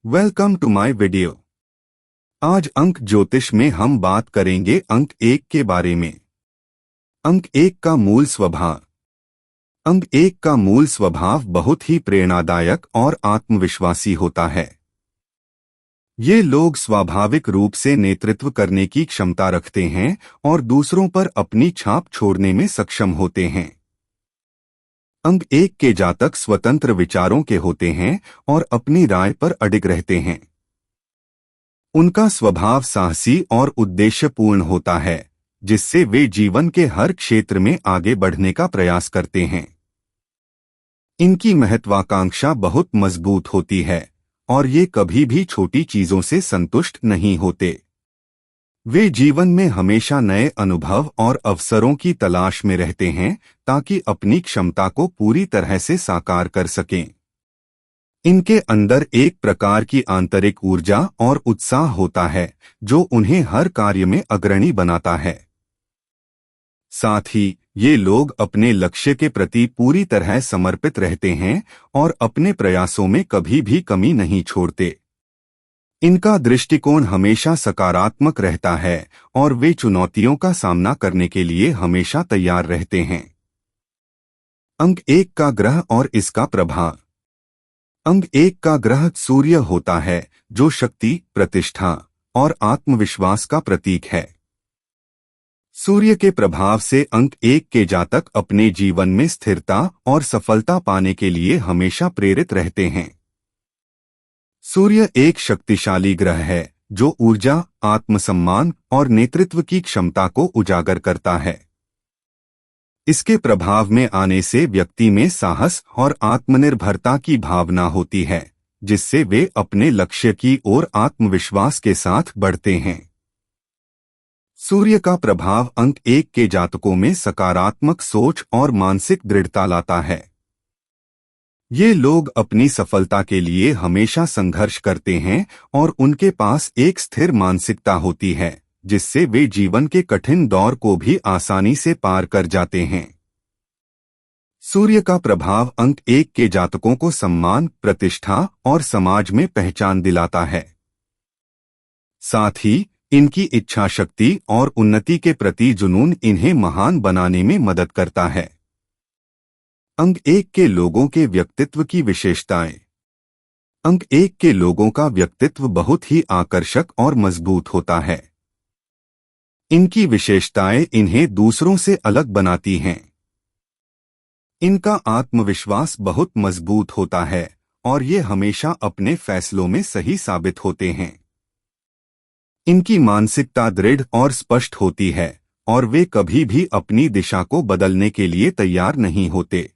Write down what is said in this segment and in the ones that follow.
Welcome to my video. आज अंक ज्योतिष में हम बात करेंगे अंक 1 के बारे में। अंक 1 का मूल स्वभाव। अंक 1 का मूल स्वभाव बहुत ही प्रेरणादायक और आत्मविश्वासी होता है। ये लोग स्वाभाविक रूप से नेतृत्व करने की क्षमता रखते हैं और दूसरों पर अपनी छाप छोड़ने में सक्षम होते हैं। अंक 1 के जातक स्वतंत्र विचारों के होते हैं और अपनी राय पर अडिग रहते हैं। उनका स्वभाव साहसी और उद्देश्यपूर्ण होता है, जिससे वे जीवन के हर क्षेत्र में आगे बढ़ने का प्रयास करते हैं। इनकी महत्वाकांक्षा बहुत मजबूत होती है और ये कभी भी छोटी चीजों से संतुष्ट नहीं होते। वे जीवन में हमेशा नए अनुभव और अवसरों की तलाश में रहते हैं ताकि अपनी क्षमता को पूरी तरह से साकार कर सकें। इनके अंदर एक प्रकार की आंतरिक ऊर्जा और उत्साह होता है जो उन्हें हर कार्य में अग्रणी बनाता है। साथ ही ये लोग अपने लक्ष्य के प्रति पूरी तरह समर्पित रहते हैं और अपने प्रयासों में कभी भी कमी नहीं छोड़ते। इनका दृष्टिकोण हमेशा सकारात्मक रहता है और वे चुनौतियों का सामना करने के लिए हमेशा तैयार रहते हैं। अंक 1 का ग्रह और इसका प्रभाव। अंक 1 का ग्रह सूर्य होता है, जो शक्ति, प्रतिष्ठा और आत्मविश्वास का प्रतीक है। सूर्य के प्रभाव से अंक 1 के जातक अपने जीवन में स्थिरता और सफलता पाने के लिए हमेशा प्रेरित रहते हैं। सूर्य एक शक्तिशाली ग्रह है जो ऊर्जा, आत्मसम्मान और नेतृत्व की क्षमता को उजागर करता है। इसके प्रभाव में आने से व्यक्ति में साहस और आत्मनिर्भरता की भावना होती है, जिससे वे अपने लक्ष्य की ओर आत्मविश्वास के साथ बढ़ते हैं। सूर्य का प्रभाव अंक 1 के जातकों में सकारात्मक सोच और मानसिक दृढ़ता लाता है। ये लोग अपनी सफलता के लिए हमेशा संघर्ष करते हैं और उनके पास एक स्थिर मानसिकता होती है, जिससे वे जीवन के कठिन दौर को भी आसानी से पार कर जाते हैं। सूर्य का प्रभाव अंक 1 के जातकों को सम्मान, प्रतिष्ठा और समाज में पहचान दिलाता है। साथ ही इनकी इच्छा शक्ति और उन्नति के प्रति जुनून इन्हें महान बनाने में मदद करता है। अंक 1 के लोगों के व्यक्तित्व की विशेषताएं। अंक 1 के लोगों का व्यक्तित्व बहुत ही आकर्षक और मजबूत होता है। इनकी विशेषताएं इन्हें दूसरों से अलग बनाती हैं। इनका आत्मविश्वास बहुत मजबूत होता है और ये हमेशा अपने फैसलों में सही साबित होते हैं। इनकी मानसिकता दृढ़ और स्पष्ट होती है और वे कभी भी अपनी दिशा को बदलने के लिए तैयार नहीं होते।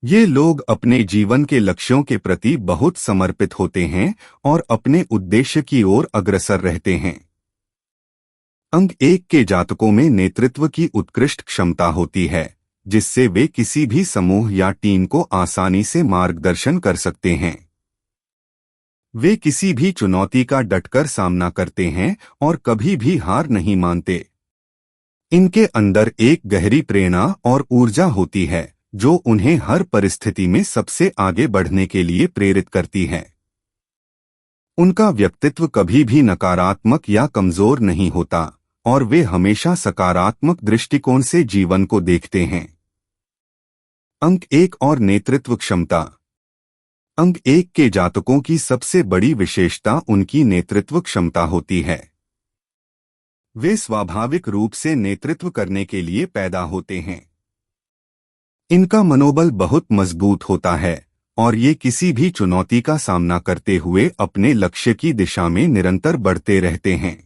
ये लोग अपने जीवन के लक्ष्यों के प्रति बहुत समर्पित होते हैं और अपने उद्देश्य की ओर अग्रसर रहते हैं। अंक 1 के जातकों में नेतृत्व की उत्कृष्ट क्षमता होती है, जिससे वे किसी भी समूह या टीम को आसानी से मार्गदर्शन कर सकते हैं। वे किसी भी चुनौती का डटकर सामना करते हैं और कभी भी हार नहीं मानते। इनके अंदर एक गहरी प्रेरणा और ऊर्जा होती है जो उन्हें हर परिस्थिति में सबसे आगे बढ़ने के लिए प्रेरित करती है। उनका व्यक्तित्व कभी भी नकारात्मक या कमजोर नहीं होता और वे हमेशा सकारात्मक दृष्टिकोण से जीवन को देखते हैं। अंक 1 और नेतृत्व क्षमता। अंक 1 के जातकों की सबसे बड़ी विशेषता उनकी नेतृत्व क्षमता होती है। वे स्वाभाविक रूप से नेतृत्व करने के लिए पैदा होते हैं। इनका मनोबल बहुत मजबूत होता है और ये किसी भी चुनौती का सामना करते हुए अपने लक्ष्य की दिशा में निरंतर बढ़ते रहते हैं।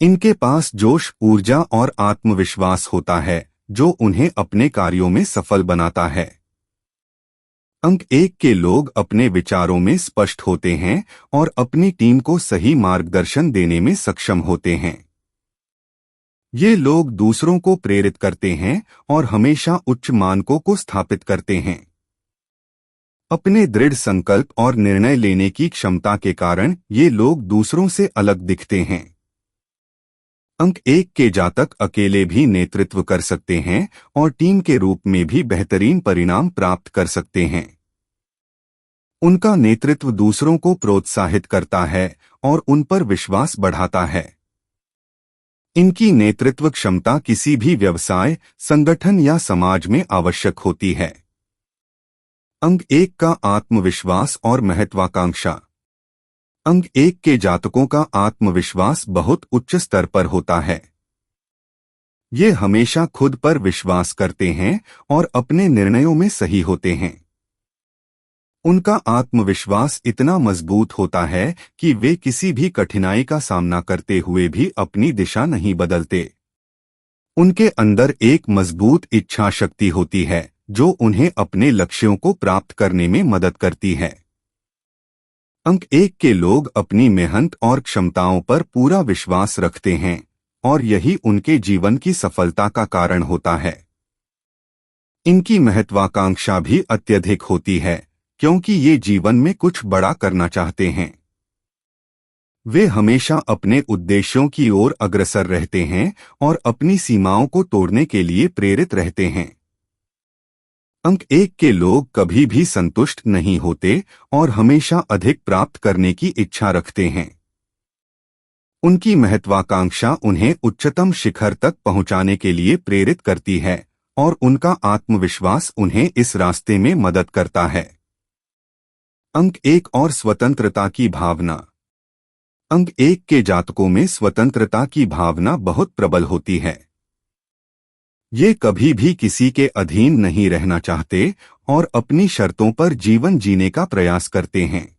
इनके पास जोश, ऊर्जा और आत्मविश्वास होता है जो उन्हें अपने कार्यों में सफल बनाता है। अंक 1 के लोग अपने विचारों में स्पष्ट होते हैं और अपनी टीम को सही मार्गदर्शन देने में सक्षम होते हैं। ये लोग दूसरों को प्रेरित करते हैं और हमेशा उच्च मानकों को स्थापित करते हैं। अपने दृढ़ संकल्प और निर्णय लेने की क्षमता के कारण ये लोग दूसरों से अलग दिखते हैं। अंक 1 के जातक अकेले भी नेतृत्व कर सकते हैं और टीम के रूप में भी बेहतरीन परिणाम प्राप्त कर सकते हैं। उनका नेतृत्व दूसरों को प्रोत्साहित करता है और उन पर विश्वास बढ़ाता है। इनकी नेतृत्व क्षमता किसी भी व्यवसाय, संगठन या समाज में आवश्यक होती है। अंक 1 का आत्मविश्वास और महत्वाकांक्षा। अंक 1 के जातकों का आत्मविश्वास बहुत उच्च स्तर पर होता है। ये हमेशा खुद पर विश्वास करते हैं और अपने निर्णयों में सही होते हैं। उनका आत्मविश्वास इतना मजबूत होता है कि वे किसी भी कठिनाई का सामना करते हुए भी अपनी दिशा नहीं बदलते। उनके अंदर एक मजबूत इच्छा शक्ति होती है जो उन्हें अपने लक्ष्यों को प्राप्त करने में मदद करती है। अंक 1 के लोग अपनी मेहनत और क्षमताओं पर पूरा विश्वास रखते हैं और यही उनके जीवन की सफलता का कारण होता है। इनकी महत्वाकांक्षा भी अत्यधिक होती है क्योंकि ये जीवन में कुछ बड़ा करना चाहते हैं। वे हमेशा अपने उद्देश्यों की ओर अग्रसर रहते हैं और अपनी सीमाओं को तोड़ने के लिए प्रेरित रहते हैं। अंक 1 के लोग कभी भी संतुष्ट नहीं होते और हमेशा अधिक प्राप्त करने की इच्छा रखते हैं। उनकी महत्वाकांक्षा उन्हें उच्चतम शिखर तक पहुंचाने के लिए प्रेरित करती है और उनका आत्मविश्वास उन्हें इस रास्ते में मदद करता है। अंक 1 और स्वतंत्रता की भावना। अंक 1 के जातकों में स्वतंत्रता की भावना बहुत प्रबल होती है। ये कभी भी किसी के अधीन नहीं रहना चाहते और अपनी शर्तों पर जीवन जीने का प्रयास करते हैं।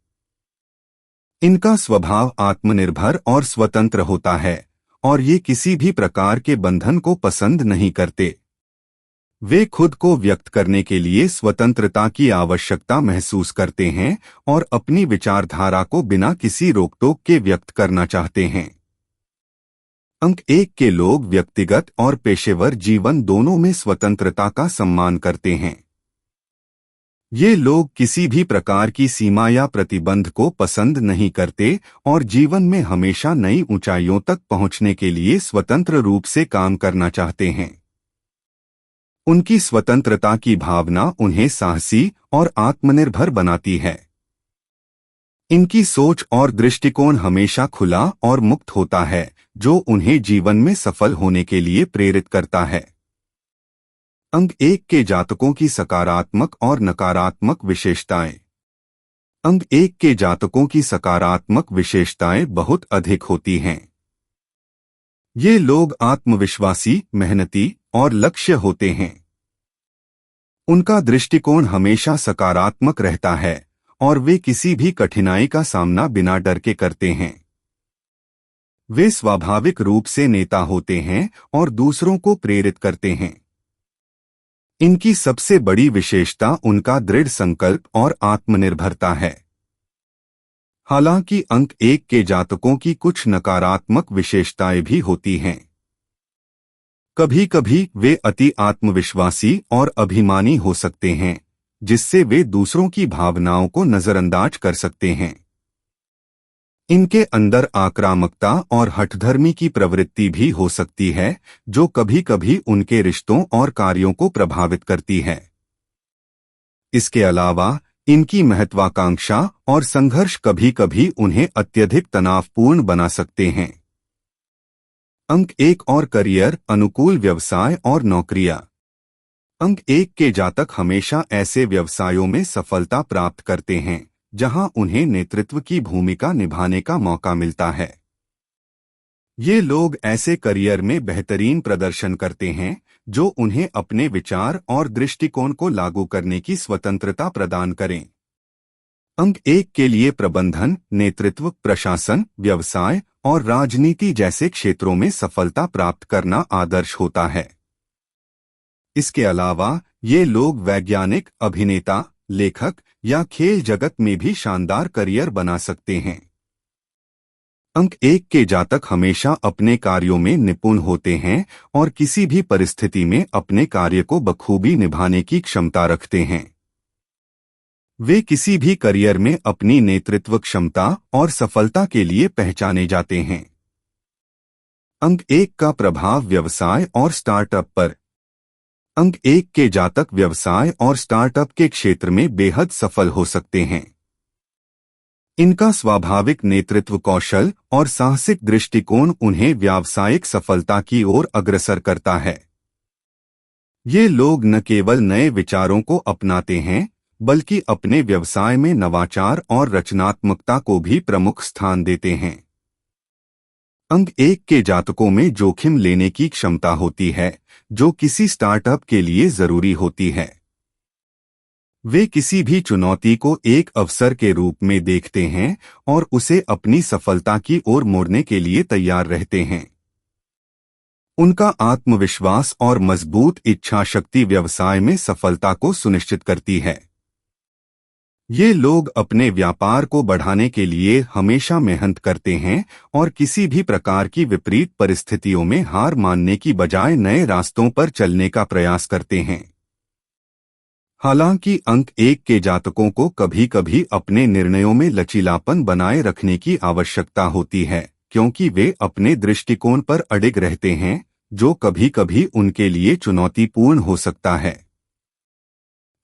इनका स्वभाव आत्मनिर्भर और स्वतंत्र होता है और ये किसी भी प्रकार के बंधन को पसंद नहीं करते। वे खुद को व्यक्त करने के लिए स्वतंत्रता की आवश्यकता महसूस करते हैं और अपनी विचारधारा को बिना किसी रोक-टोक के व्यक्त करना चाहते हैं। अंक 1 के लोग व्यक्तिगत और पेशेवर जीवन दोनों में स्वतंत्रता का सम्मान करते हैं। ये लोग किसी भी प्रकार की सीमा या प्रतिबंध को पसंद नहीं करते और जीवन में हमेशा नई ऊंचाइयों तक पहुंचने के लिए स्वतंत्र रूप से काम करना चाहते हैं। उनकी स्वतंत्रता की भावना उन्हें साहसी और आत्मनिर्भर बनाती है। इनकी सोच और दृष्टिकोण हमेशा खुला और मुक्त होता है, जो उन्हें जीवन में सफल होने के लिए प्रेरित करता है। अंक 1 के जातकों की सकारात्मक और नकारात्मक विशेषताएं। अंक 1 के जातकों की सकारात्मक विशेषताएं बहुत अधिक होती हैं। ये लोग आत्मविश्वासी, मेहनती और लक्ष्य होते हैं। उनका दृष्टिकोण हमेशा सकारात्मक रहता है और वे किसी भी कठिनाई का सामना बिना डर के करते हैं। वे स्वाभाविक रूप से नेता होते हैं और दूसरों को प्रेरित करते हैं। इनकी सबसे बड़ी विशेषता उनका दृढ़ संकल्प और आत्मनिर्भरता है। हालांकि अंक 1 के जातकों की कुछ नकारात्मक विशेषताएं भी होती हैं। कभी कभी वे अति आत्मविश्वासी और अभिमानी हो सकते हैं, जिससे वे दूसरों की भावनाओं को नजरअंदाज कर सकते हैं। इनके अंदर आक्रामकता और हठधर्मी की प्रवृत्ति भी हो सकती है, जो कभी कभी उनके रिश्तों और कार्यों को प्रभावित करती है। इसके अलावा इनकी महत्वाकांक्षा और संघर्ष कभी कभी उन्हें अत्यधिक तनावपूर्ण बना सकते हैं। अंक 1 और करियर, अनुकूल व्यवसाय और नौकरियां। अंक 1 के जातक हमेशा ऐसे व्यवसायों में सफलता प्राप्त करते हैं जहां उन्हें नेतृत्व की भूमिका निभाने का मौका मिलता है। ये लोग ऐसे करियर में बेहतरीन प्रदर्शन करते हैं जो उन्हें अपने विचार और दृष्टिकोण को लागू करने की स्वतंत्रता प्रदान करें। अंक 1 के लिए प्रबंधन, नेतृत्व, प्रशासन, व्यवसाय और राजनीति जैसे क्षेत्रों में सफलता प्राप्त करना आदर्श होता है। इसके अलावा ये लोग वैज्ञानिक, अभिनेता, लेखक या खेल जगत में भी शानदार करियर बना सकते हैं। अंक 1 के जातक हमेशा अपने कार्यों में निपुण होते हैं और किसी भी परिस्थिति में अपने कार्य को बखूबी निभाने की क्षमता रखते हैं। वे किसी भी करियर में अपनी नेतृत्व क्षमता और सफलता के लिए पहचाने जाते हैं। अंक 1 का प्रभाव व्यवसाय और स्टार्टअप पर। अंक 1 के जातक व्यवसाय और स्टार्टअप के क्षेत्र में बेहद सफल हो सकते हैं। इनका स्वाभाविक नेतृत्व कौशल और साहसिक दृष्टिकोण उन्हें व्यावसायिक सफलता की ओर अग्रसर करता है। ये लोग न केवल नए विचारों को अपनाते हैं, बल्कि अपने व्यवसाय में नवाचार और रचनात्मकता को भी प्रमुख स्थान देते हैं। अंक 1 के जातकों में जोखिम लेने की क्षमता होती है, जो किसी स्टार्टअप के लिए जरूरी होती है। वे किसी भी चुनौती को एक अवसर के रूप में देखते हैं और उसे अपनी सफलता की ओर मोड़ने के लिए तैयार रहते हैं। उनका आत्मविश्वास और मजबूत इच्छा शक्ति व्यवसाय में सफलता को सुनिश्चित करती है। ये लोग अपने व्यापार को बढ़ाने के लिए हमेशा मेहनत करते हैं और किसी भी प्रकार की विपरीत परिस्थितियों में हार मानने की बजाय नए रास्तों पर चलने का प्रयास करते हैं। हालांकि अंक 1 के जातकों को कभी-कभी अपने निर्णयों में लचीलापन बनाए रखने की आवश्यकता होती है, क्योंकि वे अपने दृष्टिकोण पर अडिग रहते हैं, जो कभी-कभी उनके लिए चुनौतीपूर्ण हो सकता है।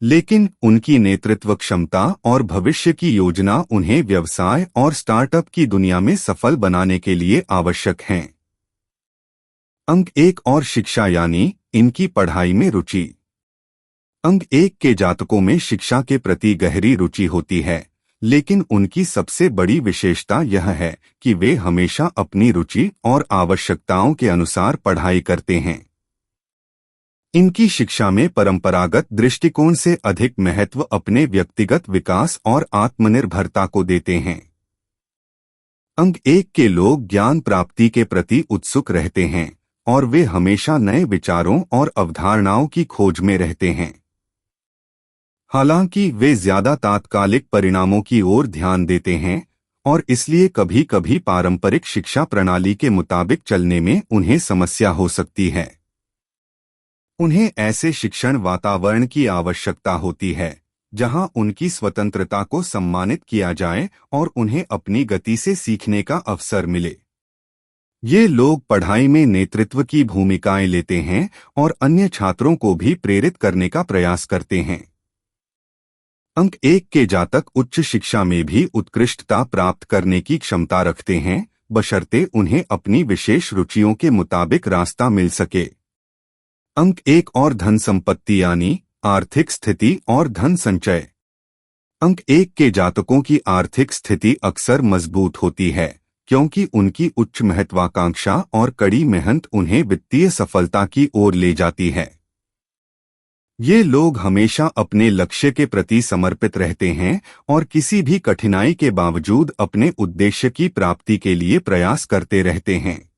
लेकिन उनकी नेतृत्व क्षमता और भविष्य की योजना उन्हें व्यवसाय और स्टार्टअप की दुनिया में सफल बनाने के लिए आवश्यक हैं। अंक 1 और शिक्षा यानी इनकी पढ़ाई में रुचि। अंक 1 के जातकों में शिक्षा के प्रति गहरी रुचि होती है, लेकिन उनकी सबसे बड़ी विशेषता यह है कि वे हमेशा अपनी रुचि और आवश्यकताओं के अनुसार पढ़ाई करते हैं। इनकी शिक्षा में परंपरागत दृष्टिकोण से अधिक महत्व अपने व्यक्तिगत विकास और आत्मनिर्भरता को देते हैं। अंक 1 के लोग ज्ञान प्राप्ति के प्रति उत्सुक रहते हैं और वे हमेशा नए विचारों और अवधारणाओं की खोज में रहते हैं। हालांकि वे ज्यादा तात्कालिक परिणामों की ओर ध्यान देते हैं और इसलिए कभी-कभी पारंपरिक शिक्षा प्रणाली के मुताबिक चलने में उन्हें समस्या हो सकती है। उन्हें ऐसे शिक्षण वातावरण की आवश्यकता होती है जहां उनकी स्वतंत्रता को सम्मानित किया जाए और उन्हें अपनी गति से सीखने का अवसर मिले। ये लोग पढ़ाई में नेतृत्व की भूमिकाएं लेते हैं और अन्य छात्रों को भी प्रेरित करने का प्रयास करते हैं। अंक 1 के जातक उच्च शिक्षा में भी उत्कृष्टता प्राप्त करने की क्षमता रखते हैं, बशर्ते उन्हें अपनी विशेष रुचियों के मुताबिक रास्ता मिल सके। अंक 1 और धन संपत्ति यानी आर्थिक स्थिति और धन संचय। अंक 1 के जातकों की आर्थिक स्थिति अक्सर मजबूत होती है, क्योंकि उनकी उच्च महत्वाकांक्षा और कड़ी मेहनत उन्हें वित्तीय सफलता की ओर ले जाती है। ये लोग हमेशा अपने लक्ष्य के प्रति समर्पित रहते हैं और किसी भी कठिनाई के बावजूद अपने उद्देश्य की प्राप्ति के लिए प्रयास करते रहते हैं।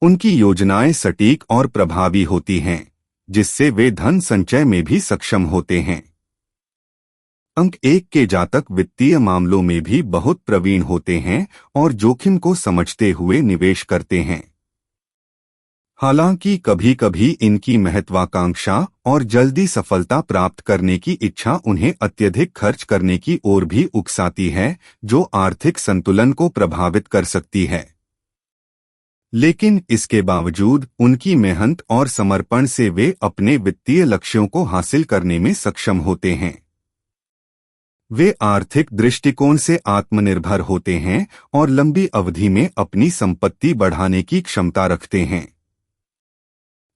उनकी योजनाएं सटीक और प्रभावी होती हैं, जिससे वे धन संचय में भी सक्षम होते हैं। अंक 1 के जातक वित्तीय मामलों में भी बहुत प्रवीण होते हैं और जोखिम को समझते हुए निवेश करते हैं। हालांकि कभी-कभी इनकी महत्वाकांक्षा और जल्दी सफलता प्राप्त करने की इच्छा उन्हें अत्यधिक खर्च करने की ओर भी उकसाती है, जो आर्थिक संतुलन को प्रभावित कर सकती है। लेकिन इसके बावजूद उनकी मेहनत और समर्पण से वे अपने वित्तीय लक्ष्यों को हासिल करने में सक्षम होते हैं। वे आर्थिक दृष्टिकोण से आत्मनिर्भर होते हैं और लंबी अवधि में अपनी संपत्ति बढ़ाने की क्षमता रखते हैं।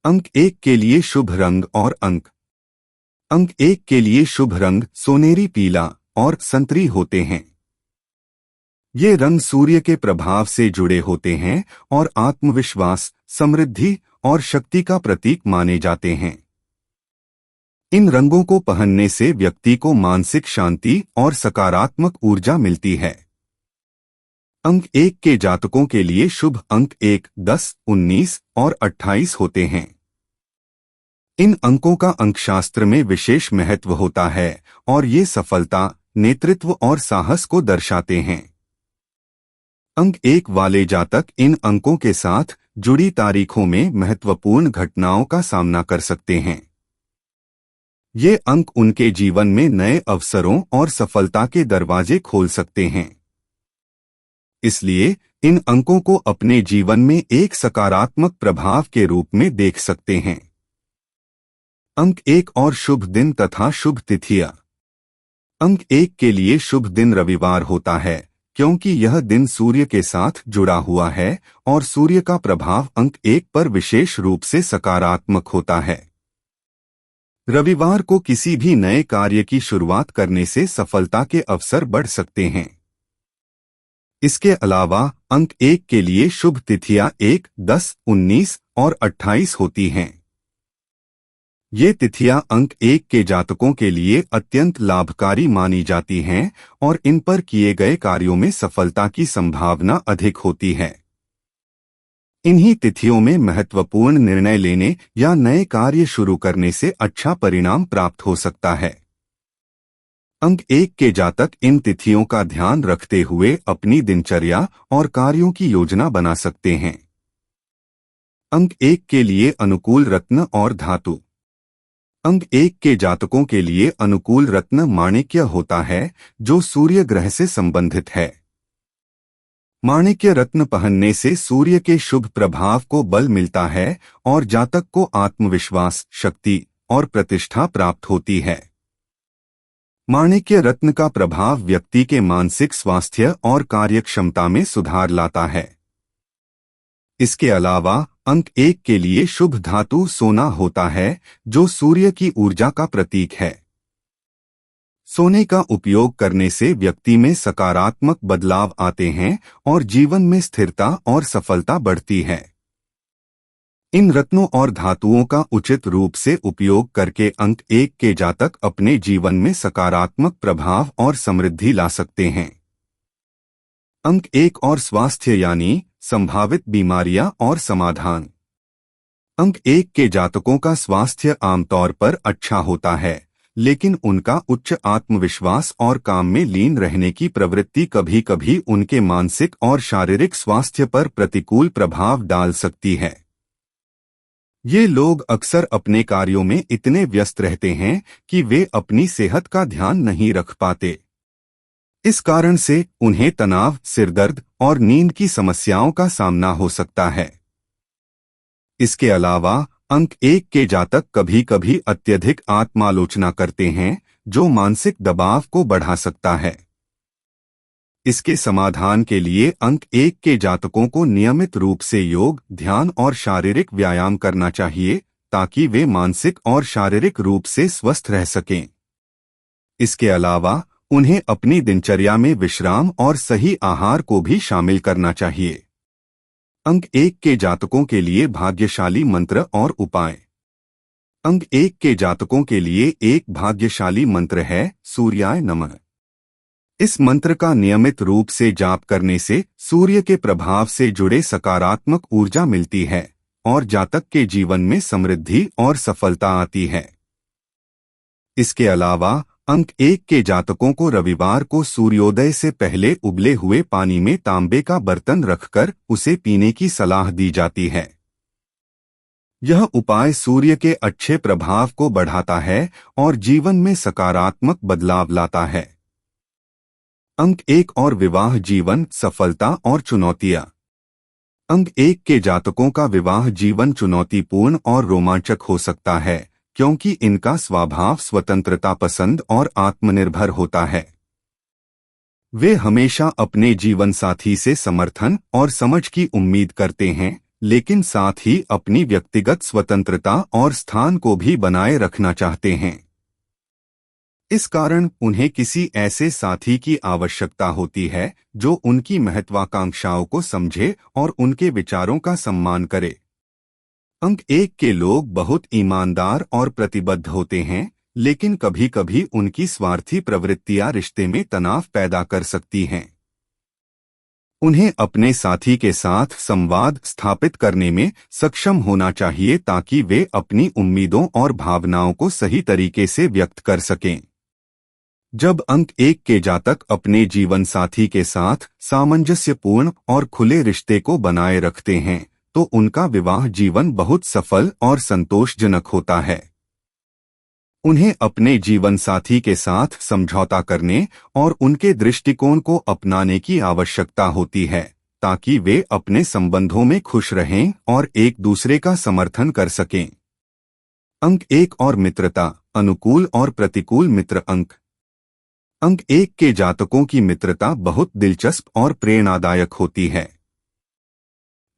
अंक 1 के लिए शुभ रंग और अंक 1 के लिए शुभ रंग सोनेरी पीला और संतरी होते हैं। ये रंग सूर्य के प्रभाव से जुड़े होते हैं और आत्मविश्वास, समृद्धि और शक्ति का प्रतीक माने जाते हैं। इन रंगों को पहनने से व्यक्ति को मानसिक शांति और सकारात्मक ऊर्जा मिलती है। अंक 1 के जातकों के लिए शुभ अंक 1, 10, 19 और 28 होते हैं। इन अंकों का अंकशास्त्र में विशेष महत्व होता है और ये सफलता, नेतृत्व और साहस को दर्शाते हैं। अंक 1 वाले जातक इन अंकों के साथ जुड़ी तारीखों में महत्वपूर्ण घटनाओं का सामना कर सकते हैं। ये अंक उनके जीवन में नए अवसरों और सफलता के दरवाजे खोल सकते हैं। इसलिए इन अंकों को अपने जीवन में एक सकारात्मक प्रभाव के रूप में देख सकते हैं। अंक 1 और शुभ दिन तथा शुभ तिथियां। अंक 1 के लिए शुभ दिन रविवार होता है क्योंकि यह दिन सूर्य के साथ जुड़ा हुआ है और सूर्य का प्रभाव अंक 1 पर विशेष रूप से सकारात्मक होता है। रविवार को किसी भी नए कार्य की शुरुआत करने से सफलता के अवसर बढ़ सकते हैं। इसके अलावा अंक 1 के लिए शुभ तिथियां 1, 10, 19 और 28 होती हैं। ये तिथियां अंक 1 के जातकों के लिए अत्यंत लाभकारी मानी जाती हैं और इन पर किए गए कार्यों में सफलता की संभावना अधिक होती है। इन्हीं तिथियों में महत्वपूर्ण निर्णय लेने या नए कार्य शुरू करने से अच्छा परिणाम प्राप्त हो सकता है। अंक 1 के जातक इन तिथियों का ध्यान रखते हुए अपनी दिनचर्या और कार्यों की योजना बना सकते हैं। अंक 1 के लिए अनुकूल रत्न और धातु। अंक 1 के जातकों के लिए अनुकूल रत्न माणिक्य होता है, जो सूर्य ग्रह से संबंधित है। माणिक्य रत्न पहनने से सूर्य के शुभ प्रभाव को बल मिलता है और जातक को आत्मविश्वास, शक्ति और प्रतिष्ठा प्राप्त होती है। माणिक्य रत्न का प्रभाव व्यक्ति के मानसिक स्वास्थ्य और कार्यक्षमता में सुधार लाता है। इसके अलावा अंक 1 के लिए शुभ धातु सोना होता है, जो सूर्य की ऊर्जा का प्रतीक है। सोने का उपयोग करने से व्यक्ति में सकारात्मक बदलाव आते हैं और जीवन में स्थिरता और सफलता बढ़ती है। इन रत्नों और धातुओं का उचित रूप से उपयोग करके अंक 1 के जातक अपने जीवन में सकारात्मक प्रभाव और समृद्धि ला सकते हैं। अंक 1 और स्वास्थ्य यानी संभावित बीमारियां और समाधान। अंक 1 के जातकों का स्वास्थ्य आमतौर पर अच्छा होता है, लेकिन उनका उच्च आत्मविश्वास और काम में लीन रहने की प्रवृत्ति कभी-कभी उनके मानसिक और शारीरिक स्वास्थ्य पर प्रतिकूल प्रभाव डाल सकती है। ये लोग अक्सर अपने कार्यों में इतने व्यस्त रहते हैं कि वे अपनी सेहत का ध्यान नहीं रख पाते। इस कारण से उन्हें तनाव, सिरदर्द और नींद की समस्याओं का सामना हो सकता है। इसके अलावा अंक 1 के जातक कभी-कभी अत्यधिक आत्मालोचना करते हैं, जो मानसिक दबाव को बढ़ा सकता है। इसके समाधान के लिए अंक 1 के जातकों को नियमित रूप से योग, ध्यान और शारीरिक व्यायाम करना चाहिए, ताकि वे मानसिक और शारीरिक रूप से स्वस्थ रह सकें। इसके अलावा उन्हें अपनी दिनचर्या में विश्राम और सही आहार को भी शामिल करना चाहिए। अंक 1 के जातकों के लिए भाग्यशाली मंत्र और उपाय। अंक 1 के जातकों के लिए एक भाग्यशाली मंत्र है सूर्याय नमः। इस मंत्र का नियमित रूप से जाप करने से सूर्य के प्रभाव से जुड़े सकारात्मक ऊर्जा मिलती है और जातक के जीवन में समृद्धि और सफलता आती है। इसके अलावा अंक 1 के जातकों को रविवार को सूर्योदय से पहले उबले हुए पानी में तांबे का बर्तन रखकर उसे पीने की सलाह दी जाती है। यह उपाय सूर्य के अच्छे प्रभाव को बढ़ाता है और जीवन में सकारात्मक बदलाव लाता है। अंक 1 और विवाह जीवन, सफलता और चुनौतियां। अंक 1 के जातकों का विवाह जीवन चुनौतीपूर्ण और रोमांचक हो सकता है, क्योंकि इनका स्वभाव स्वतंत्रता पसंद और आत्मनिर्भर होता है। वे हमेशा अपने जीवन साथी से समर्थन और समझ की उम्मीद करते हैं, लेकिन साथ ही अपनी व्यक्तिगत स्वतंत्रता और स्थान को भी बनाए रखना चाहते हैं। इस कारण उन्हें किसी ऐसे साथी की आवश्यकता होती है जो उनकी महत्वाकांक्षाओं को समझे और उनके विचारों का सम्मान करे। अंक 1 के लोग बहुत ईमानदार और प्रतिबद्ध होते हैं, लेकिन कभी-कभी उनकी स्वार्थी प्रवृत्तियां रिश्ते में तनाव पैदा कर सकती हैं। उन्हें अपने साथी के साथ संवाद स्थापित करने में सक्षम होना चाहिए ताकि वे अपनी उम्मीदों और भावनाओं को सही तरीके से व्यक्त कर सकें। जब अंक 1 के जातक अपने जीवन साथी के साथ सामंजस्यपूर्ण और खुले रिश्ते को बनाए रखते हैं, तो उनका विवाह जीवन बहुत सफल और संतोषजनक होता है। उन्हें अपने जीवन साथी के साथ समझौता करने और उनके दृष्टिकोण को अपनाने की आवश्यकता होती है, ताकि वे अपने संबंधों में खुश रहें और एक दूसरे का समर्थन कर सकें। अंक 1 और मित्रता, अनुकूल और प्रतिकूल मित्र अंक। अंक 1 के जातकों की मित्रता बहुत दिलचस्प और प्रेरणादायक होती है।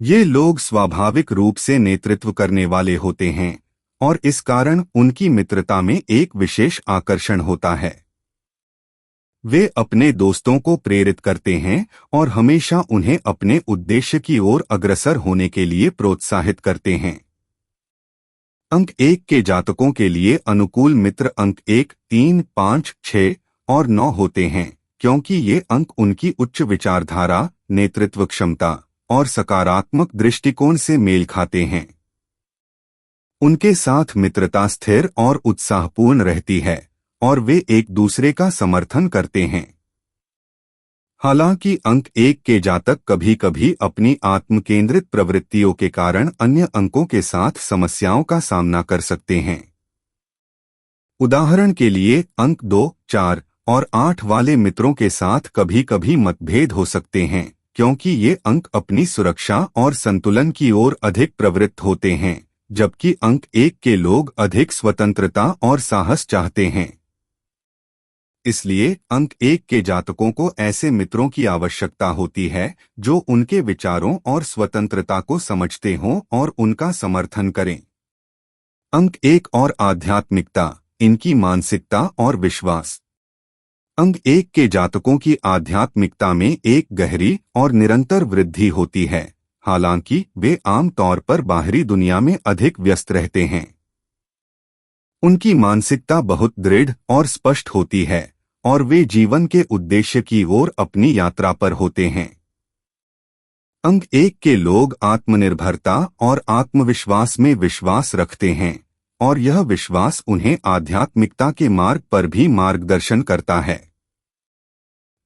ये लोग स्वाभाविक रूप से नेतृत्व करने वाले होते हैं और इस कारण उनकी मित्रता में एक विशेष आकर्षण होता है। वे अपने दोस्तों को प्रेरित करते हैं और हमेशा उन्हें अपने उद्देश्य की ओर अग्रसर होने के लिए प्रोत्साहित करते हैं। अंक 1 के जातकों के लिए अनुकूल मित्र अंक 1, 3, 5, 6 और 9 होते हैं, क्योंकि ये अंक उनकी उच्च विचारधारा, नेतृत्व क्षमता और सकारात्मक दृष्टिकोण से मेल खाते हैं। उनके साथ मित्रता स्थिर और उत्साहपूर्ण रहती है और वे एक दूसरे का समर्थन करते हैं। हालांकि अंक 1 के जातक कभी-कभी अपनी आत्मकेंद्रित प्रवृत्तियों के कारण अन्य अंकों के साथ समस्याओं का सामना कर सकते हैं। उदाहरण के लिए अंक 2, 4 और 8 वाले मित्रों के साथ कभी-कभी मतभेद हो सकते हैं, क्योंकि ये अंक अपनी सुरक्षा और संतुलन की ओर अधिक प्रवृत्त होते हैं, जबकि अंक 1 के लोग अधिक स्वतंत्रता और साहस चाहते हैं। इसलिए अंक 1 के जातकों को ऐसे मित्रों की आवश्यकता होती है जो उनके विचारों और स्वतंत्रता को समझते हों और उनका समर्थन करें। अंक 1 और आध्यात्मिकता, इनकी मानसिकता और विश्वास। अंक 1 के जातकों की आध्यात्मिकता में एक गहरी और निरंतर वृद्धि होती है, हालांकि वे आम तौर पर बाहरी दुनिया में अधिक व्यस्त रहते हैं। उनकी मानसिकता बहुत दृढ़ और स्पष्ट होती है और वे जीवन के उद्देश्य की ओर अपनी यात्रा पर होते हैं। अंक 1 के लोग आत्मनिर्भरता और आत्मविश्वास में विश्वास रखते हैं और यह विश्वास उन्हें आध्यात्मिकता के मार्ग पर भी मार्गदर्शन करता है।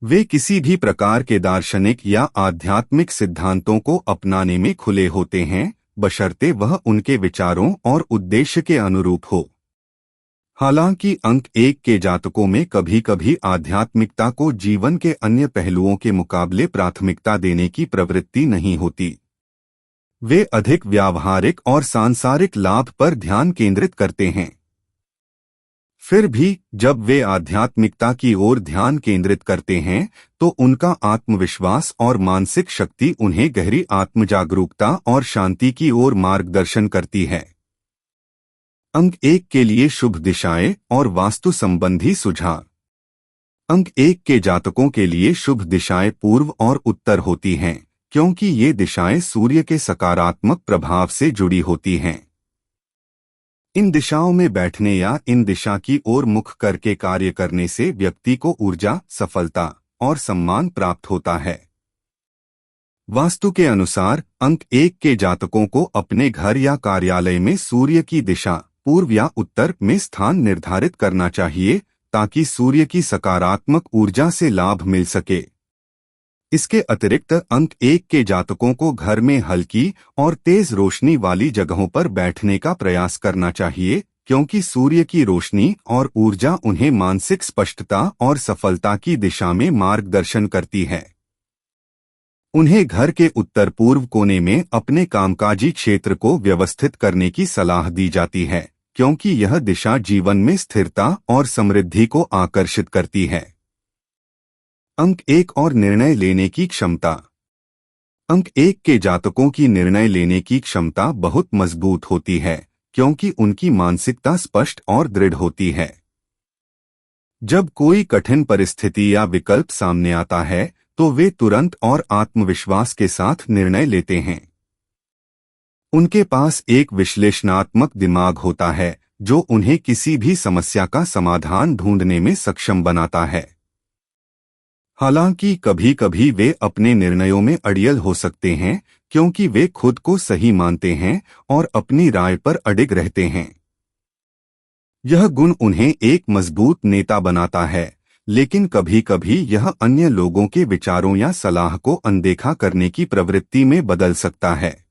वे किसी भी प्रकार के दार्शनिक या आध्यात्मिक सिद्धांतों को अपनाने में खुले होते हैं, बशर्ते वह उनके विचारों और उद्देश्य के अनुरूप हो। हालांकि अंक 1 के जातकों में कभी-कभी आध्यात्मिकता को जीवन के अन्य पहलुओं के मुकाबले प्राथमिकता देने की प्रवृत्ति नहीं होती। वे अधिक व्यावहारिक और सांसारिक लाभ पर ध्यान केंद्रित करते हैं। फिर भी जब वे आध्यात्मिकता की ओर ध्यान केंद्रित करते हैं, तो उनका आत्मविश्वास और मानसिक शक्ति उन्हें गहरी आत्मजागरूकता और शांति की ओर मार्गदर्शन करती है। अंक 1 के लिए शुभ दिशाएं और वास्तु संबंधी सुझाव। अंक 1 के जातकों के लिए शुभ दिशाएं पूर्व और उत्तर होती हैं, क्योंकि ये दिशाएं सूर्य के सकारात्मक प्रभाव से जुड़ी होती हैं। इन दिशाओं में बैठने या इन दिशा की ओर मुख करके कार्य करने से व्यक्ति को ऊर्जा, सफलता और सम्मान प्राप्त होता है। वास्तु के अनुसार अंक 1 के जातकों को अपने घर या कार्यालय में सूर्य की दिशा पूर्व या उत्तर में स्थान निर्धारित करना चाहिए, ताकि सूर्य की सकारात्मक ऊर्जा से लाभ मिल सके। इसके अतिरिक्त अंक 1 के जातकों को घर में हल्की और तेज रोशनी वाली जगहों पर बैठने का प्रयास करना चाहिए, क्योंकि सूर्य की रोशनी और ऊर्जा उन्हें मानसिक स्पष्टता और सफलता की दिशा में मार्गदर्शन करती है। उन्हें घर के उत्तर पूर्व कोने में अपने कामकाजी क्षेत्र को व्यवस्थित करने की सलाह दी जाती है, क्योंकि यह दिशा जीवन में स्थिरता और समृद्धि को आकर्षित करती है। अंक 1 और निर्णय लेने की क्षमता। अंक 1 के जातकों की निर्णय लेने की क्षमता बहुत मजबूत होती है, क्योंकि उनकी मानसिकता स्पष्ट और दृढ़ होती है। जब कोई कठिन परिस्थिति या विकल्प सामने आता है, तो वे तुरंत और आत्मविश्वास के साथ निर्णय लेते हैं। उनके पास एक विश्लेषणात्मक दिमाग होता है, जो उन्हें किसी भी समस्या का समाधान ढूंढने में सक्षम बनाता है। हालांकि कभी-कभी वे अपने निर्णयों में अड़ियल हो सकते हैं, क्योंकि वे खुद को सही मानते हैं और अपनी राय पर अडिग रहते हैं। यह गुण उन्हें एक मजबूत नेता बनाता है, लेकिन कभी-कभी यह अन्य लोगों के विचारों या सलाह को अनदेखा करने की प्रवृत्ति में बदल सकता है।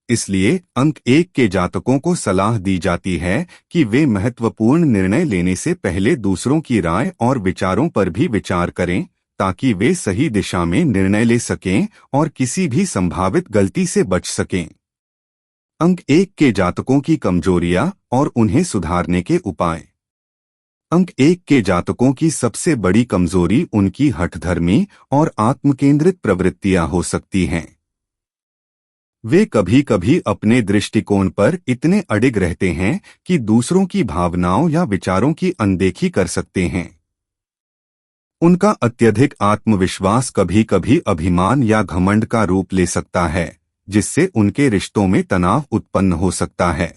इसलिए अंक 1 के जातकों को सलाह दी जाती है कि वे महत्वपूर्ण निर्णय लेने से पहले दूसरों की राय और विचारों पर भी विचार करें, ताकि वे सही दिशा में निर्णय ले सकें और किसी भी संभावित गलती से बच सकें। अंक 1 के जातकों की कमजोरियां और उन्हें सुधारने के उपाय। अंक 1 के जातकों की सबसे बड़ी कमजोरी उनकी हठधर्मी और आत्मकेंद्रित प्रवृत्तियां हो सकती हैं। वे कभी कभी अपने दृष्टिकोण पर इतने अडिग रहते हैं कि दूसरों की भावनाओं या विचारों की अनदेखी कर सकते हैं। उनका अत्यधिक आत्मविश्वास कभी कभी अभिमान या घमंड का रूप ले सकता है, जिससे उनके रिश्तों में तनाव उत्पन्न हो सकता है।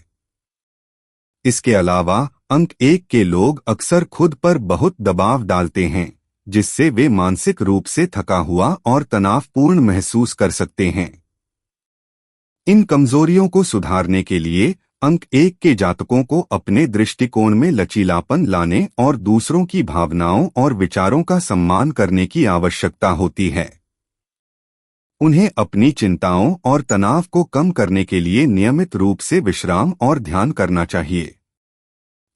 इसके अलावा अंक 1 के लोग अक्सर खुद पर बहुत दबाव डालते हैं, जिससे वे मानसिक रूप से थका हुआ और तनावपूर्ण महसूस कर सकते हैं। इन कमजोरियों को सुधारने के लिए अंक 1 के जातकों को अपने दृष्टिकोण में लचीलापन लाने और दूसरों की भावनाओं और विचारों का सम्मान करने की आवश्यकता होती है। उन्हें अपनी चिंताओं और तनाव को कम करने के लिए नियमित रूप से विश्राम और ध्यान करना चाहिए।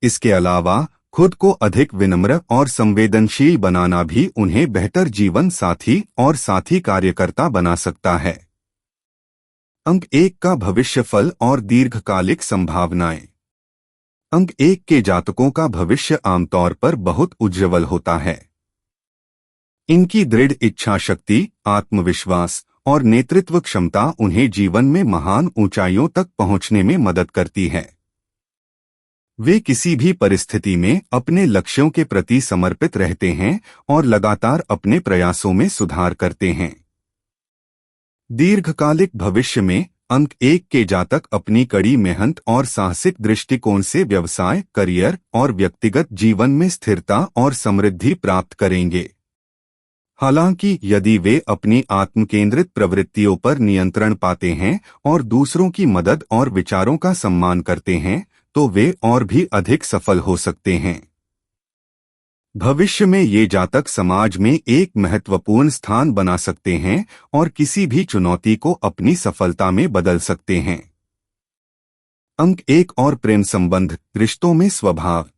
इसके अलावा खुद को अधिक विनम्र और संवेदनशील बनाना भी उन्हें बेहतर जीवन साथी और साथी कार्यकर्ता बना सकता है। अंक 1 का भविष्यफल और दीर्घकालिक संभावनाएं। अंक 1 के जातकों का भविष्य आमतौर पर बहुत उज्ज्वल होता है। इनकी दृढ़ इच्छा शक्ति, आत्मविश्वास और नेतृत्व क्षमता उन्हें जीवन में महान ऊंचाइयों तक पहुंचने में मदद करती है। वे किसी भी परिस्थिति में अपने लक्ष्यों के प्रति समर्पित रहते हैं और लगातार अपने प्रयासों में सुधार करते हैं। दीर्घकालिक भविष्य में अंक 1 के जातक अपनी कड़ी मेहनत और साहसिक दृष्टिकोण से व्यवसाय, करियर और व्यक्तिगत जीवन में स्थिरता और समृद्धि प्राप्त करेंगे। हालांकि यदि वे अपनी आत्मकेंद्रित प्रवृत्तियों पर नियंत्रण पाते हैं और दूसरों की मदद और विचारों का सम्मान करते हैं, तो वे और भी अधिक सफल हो सकते हैं। भविष्य में ये जातक समाज में एक महत्वपूर्ण स्थान बना सकते हैं और किसी भी चुनौती को अपनी सफलता में बदल सकते हैं। अंक 1 और प्रेम संबंध, रिश्तों में स्वभाव।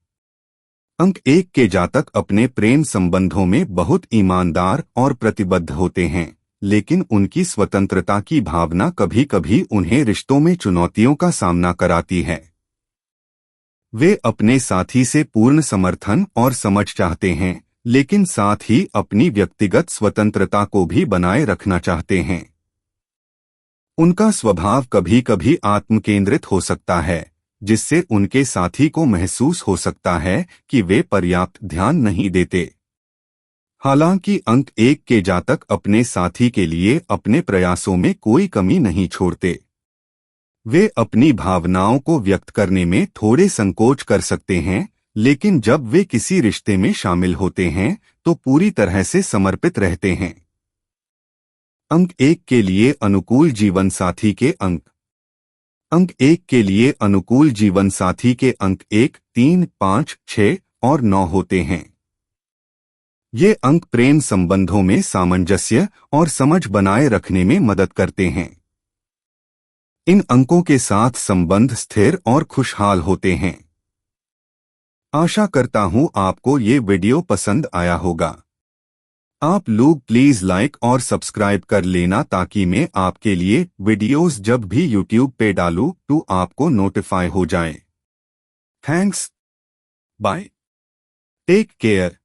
अंक 1 के जातक अपने प्रेम संबंधों में बहुत ईमानदार और प्रतिबद्ध होते हैं, लेकिन उनकी स्वतंत्रता की भावना कभी कभी उन्हें रिश्तों में चुनौतियों का सामना कराती है। वे अपने साथी से पूर्ण समर्थन और समझ चाहते हैं, लेकिन साथ ही अपनी व्यक्तिगत स्वतंत्रता को भी बनाए रखना चाहते हैं। उनका स्वभाव कभी कभी आत्मकेंद्रित हो सकता है, जिससे उनके साथी को महसूस हो सकता है कि वे पर्याप्त ध्यान नहीं देते। हालांकि अंक 1 के जातक अपने साथी के लिए अपने प्रयासों में कोई कमी नहीं छोड़ते। वे अपनी भावनाओं को व्यक्त करने में थोड़े संकोच कर सकते हैं, लेकिन जब वे किसी रिश्ते में शामिल होते हैं तो पूरी तरह से समर्पित रहते हैं। अंक 1 के लिए अनुकूल जीवन साथी के अंक। अंक 1 के लिए अनुकूल जीवन साथी के अंक 1, 3, 5, 6 और 9 होते हैं। ये अंक प्रेम संबंधों में सामंजस्य और समझ बनाए रखने में मदद करते हैं। इन अंकों के साथ संबंध स्थिर और खुशहाल होते हैं। आशा करता हूं आपको ये वीडियो पसंद आया होगा। आप लोग प्लीज लाइक और सब्सक्राइब कर लेना ताकि मैं आपके लिए वीडियोस जब भी यूट्यूब पे डालूं तो आपको नोटिफाई हो जाए। थैंक्स। बाय। Take care.